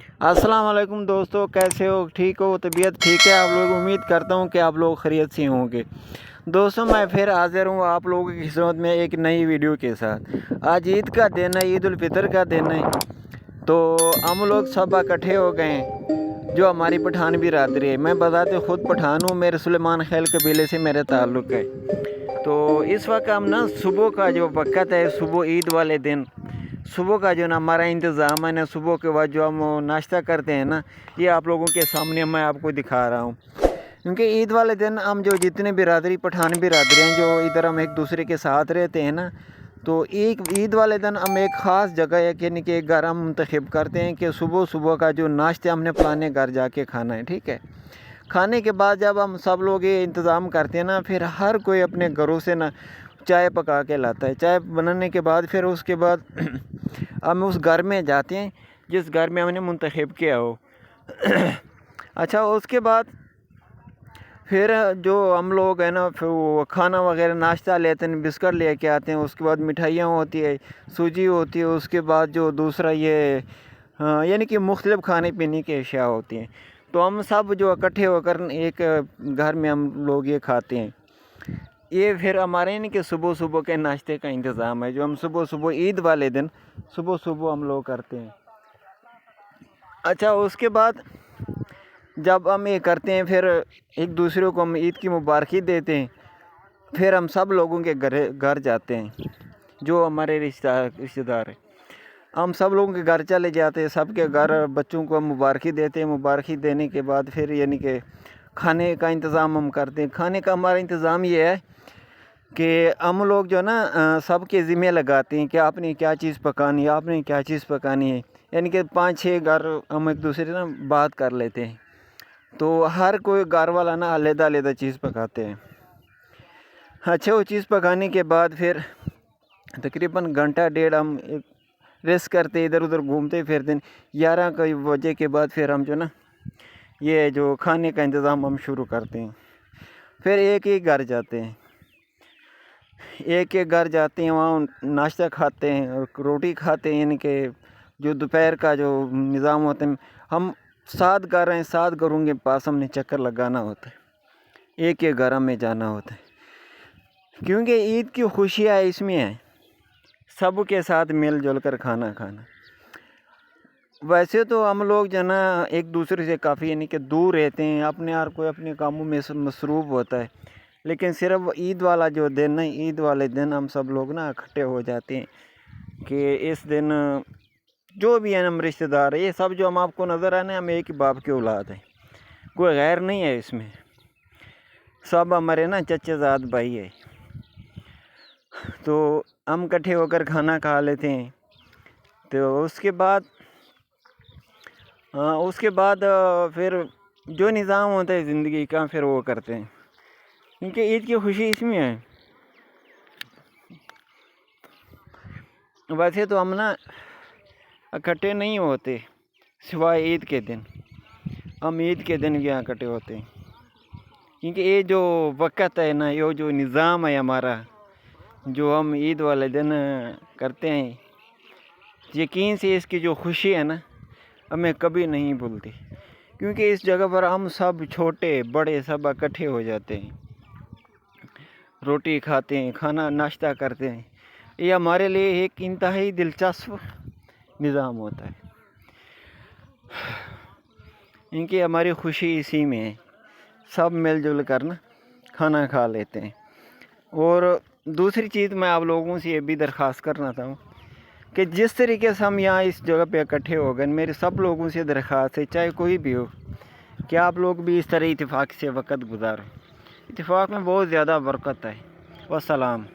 अस्सलाम वालेकुम दोस्तों, कैसे हो? ठीक हो? तबीयत ठीक है आप लोग? उम्मीद करता हूँ कि आप लोग खैरियत से होंगे। दोस्तों, मैं फिर हाज़िर हूँ आप लोगों की खिदमत में एक नई वीडियो के साथ। आज ईद का दिन है, ईद उल फितर का दिन है, तो हम लोग सब इकट्ठे हो गए हैं। जो हमारी पठान बिरादरी है, मैं बताते खुद पठान हूँ, मेरे सुलेमान खैल कबीले से मेरा ताल्लुक़ है। तो इस वक्त हम ना सुबह का जो वक़्त है, सुबह ईद वाले दिन सुबह का जो ना हमारा इंतज़ाम है ना, सुबह के बाद जो हम नाश्ता करते हैं ना, ये आप लोगों के सामने मैं आपको दिखा रहा हूँ। क्योंकि ईद वाले दिन हम जो जितने बिरादरी पठान बिरादरी हैं, जो इधर हम एक दूसरे के साथ रहते हैं ना, तो एक ईद वाले दिन हम एक ख़ास जगह है यानी कि एक घर हम मुंतखब करते हैं कि सुबह सुबह का जो नाश्ता हमने फलाने घर जाके खाना है। ठीक है, खाने के बाद जब हम सब लोग ये इंतज़ाम करते हैं ना, फिर हर कोई अपने घरों से ना चाय पका के लाता है। चाय बनाने के बाद फिर उसके बाद हम उस घर में जाते हैं जिस घर में हमने मुंतखब किया हो। अच्छा, उसके बाद फिर जो हम लोग हैं ना, फिर वो खाना वगैरह नाश्ता लेते हैं, बिस्कुट लेके आते हैं। उसके बाद मिठाइयाँ होती है, सूजी होती है। उसके बाद जो दूसरा ये यानी कि मुख्तलिफ़ खाने पीने की अशिया होती हैं। तो हम सब जो इकट्ठे होकर एक घर में हम लोग ये खाते हैं। ये फिर हमारे यानी कि सुबह सुबह के नाश्ते का इंतज़ाम है, जो हम सुबह सुबह ईद वाले दिन सुबह सुबह हम लोग करते हैं। अच्छा, उसके बाद जब हम ये करते हैं, फिर एक दूसरे को हम ईद की मुबारकी देते हैं। फिर हम सब लोगों के घर जाते हैं, जो हमारे रिश्तेदार हैं। हम सब लोगों के घर चले जाते हैं, सबके घर बच्चों को हम मुबारकी देते हैं। मुबारकी देने के बाद फिर यानी कि खाने का इंतज़ाम हम करते हैं। खाने का हमारा इंतज़ाम ये है कि हम लोग जो ना सबके ज़िम्मे लगाते हैं कि आपने क्या चीज़ पकानी है, आपने क्या चीज़ पकानी है। यानी कि 5-6 घर हम एक दूसरे ना बात कर लेते हैं, तो हर कोई घर वाला ना अलग-अलग चीज़ पकाते हैं। अच्छा, वो चीज़ पकाने के बाद फिर तकरीबन घंटा डेढ़ हम एक रेस्ट करते, इधर उधर घूमते फिरते। 11 बजे के बाद फिर हम जो ना ये जो खाने का इंतज़ाम हम शुरू करते हैं। फिर एक एक घर जाते हैं, एक एक घर जाते हैं, वहाँ नाश्ता खाते हैं और रोटी खाते हैं। यानी कि जो दोपहर का जो निज़ाम होता है, हम 7 घर हैं, 7 घरों के पास हमने चक्कर लगाना होता है, एक एक घर में जाना होता है। क्योंकि ईद की खुशियाँ इसमें है, सब के साथ मिलजुल कर खाना खाना। वैसे तो हम लोग जो ना एक दूसरे से काफ़ी यानी कि दूर रहते हैं, अपने हर कोई अपने कामों में मसरूफ़ होता है। लेकिन सिर्फ ईद वाला जो दिन है, ईद वाले दिन हम सब लोग ना इकट्ठे हो जाते हैं कि इस दिन जो भी है हम रिश्तेदार है, ये सब जो हम आपको नज़र आने, हम एक ही बाप के औलाद हैं, कोई गैर नहीं है इसमें। सब हमारे ना चचेज़ाद भाई है। तो हम इकट्ठे होकर खाना खा लेते हैं। तो उसके बाद फिर जो निज़ाम होता है ज़िंदगी का, फिर वो करते हैं। क्योंकि ईद की खुशी इसमें है। वैसे तो हम ना इकट्ठे नहीं होते सिवाय ईद के दिन। हम ईद के दिन यहाँ इकट्ठे होते हैं, क्योंकि ये जो वक़्त है ना, ये जो निज़ाम है हमारा, जो हम ईद वाले दिन करते हैं, यकीन से इसकी जो खुशी है ना, हमें कभी नहीं भूलती। क्योंकि इस जगह पर हम सब छोटे बड़े सब इकट्ठे हो जाते हैं, रोटी खाते हैं, खाना नाश्ता करते हैं। ये हमारे लिए एक इंतहाई दिलचस्प निज़ाम होता है, क्योंकि हमारी खुशी इसी में है। सब मिलजुल कर ना खाना खा लेते हैं। और दूसरी चीज़ मैं आप लोगों से ये भी दरख्वास्त करना चाहूँ कि जिस तरीके से हम यहाँ इस जगह पे इकट्ठे हो गए, मेरे सब लोगों से दरख्वास्त है, चाहे कोई भी हो, कि आप लोग भी इस तरह इत्तेफाक से वक़्त गुजारें। इत्तेफाक में बहुत ज़्यादा बरकत है। वस्सलाम।